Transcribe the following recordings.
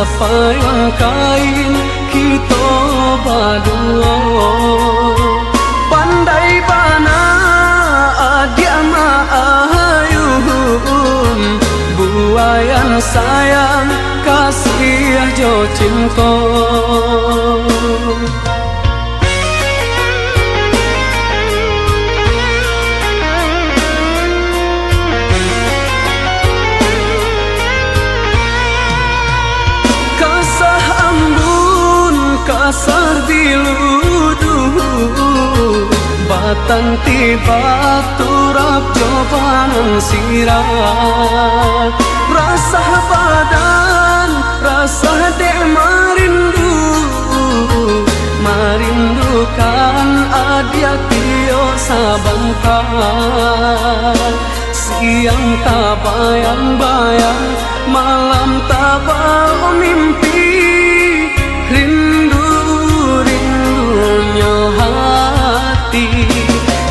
sapayang kain kita berdua. Pandai bana adia maayun, buayan sayang kasih jo cinta. Kasar diluduh batang tiba turap jawaban sirah. Rasa badan, rasa dek marindu, marindukan adia tio sabangkan. Siang tak bayang-bayang, malam tak bau mimpi. Rindunya hati,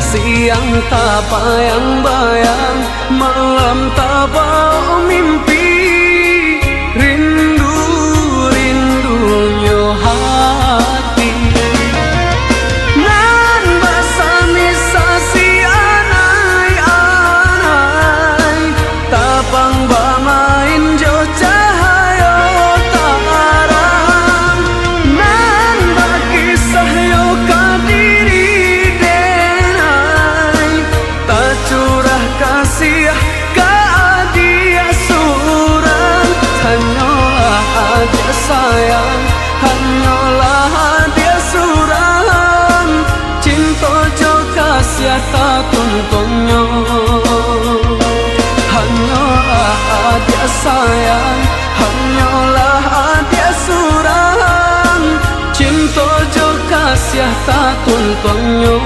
siang tak bayang-bayang, malam tak bau mimpi. Rindunya hati. Nan basami sasi anai-anai, tapang bamain jo cahaya tarang. Nan bakisah yo kadiri denai, tak curah kasih ka adia surang. Hanyalah adia sayang, hanyalah adia surang. Cinta jo kasih tak tuntunyo. Hanyalah adia sayang, hanyalah adia surang. Cinta jo kasih tak tuntunyo.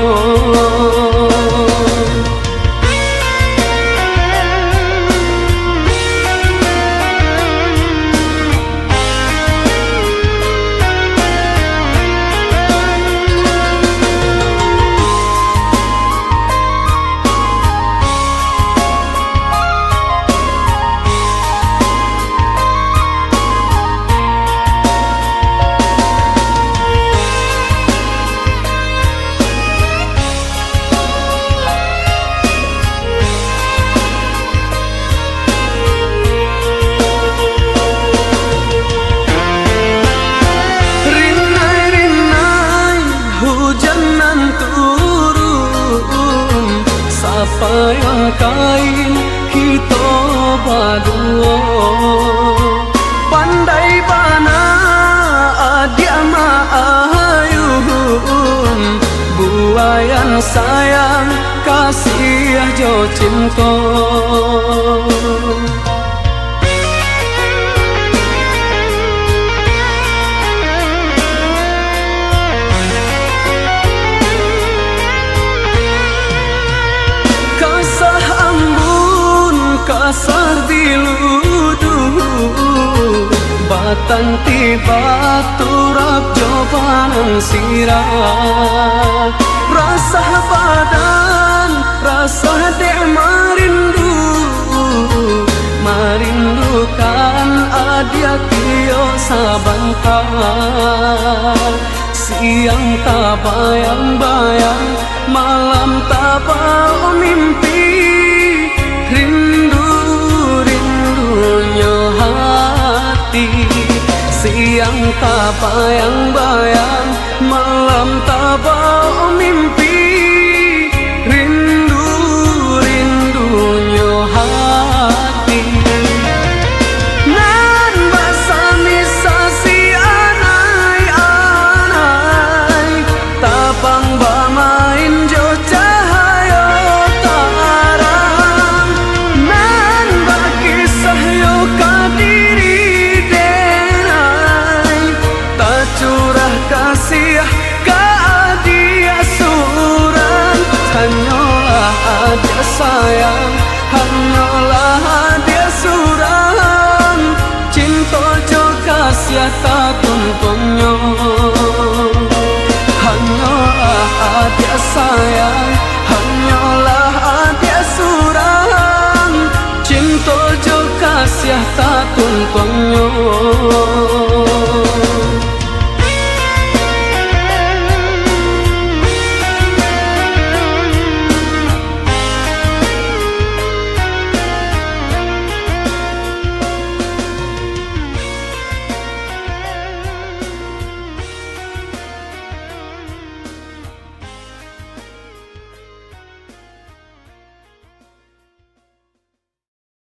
Sapayang kain kita berdua. Pandai bana adia maayun, buayan sayang kasih jo cinta. Kasar diluduh batang tiba turap jawaban sirah. Rasa badan, rasa dek marindu, marindukan adia tio sabangkan. Siang tak bayang-bayang, malam tak bau mimpi. Rindunya hati, siang tak bayang-bayang, malam tak bau mimpi. Rindunya hati. Nan basami sasi anai-anai, tapang bamain jo cahaya tarang. Nan bakisah yo kadiri denai, tak curah kasih ka adia surang. Hanyalah adia sayang, hanyalah adia surang. Cinta jo kasih tak tuntunyo. Hanyalah adia sayang, hanyalah adia surang. Cinta jo kasih tak tuntunyo.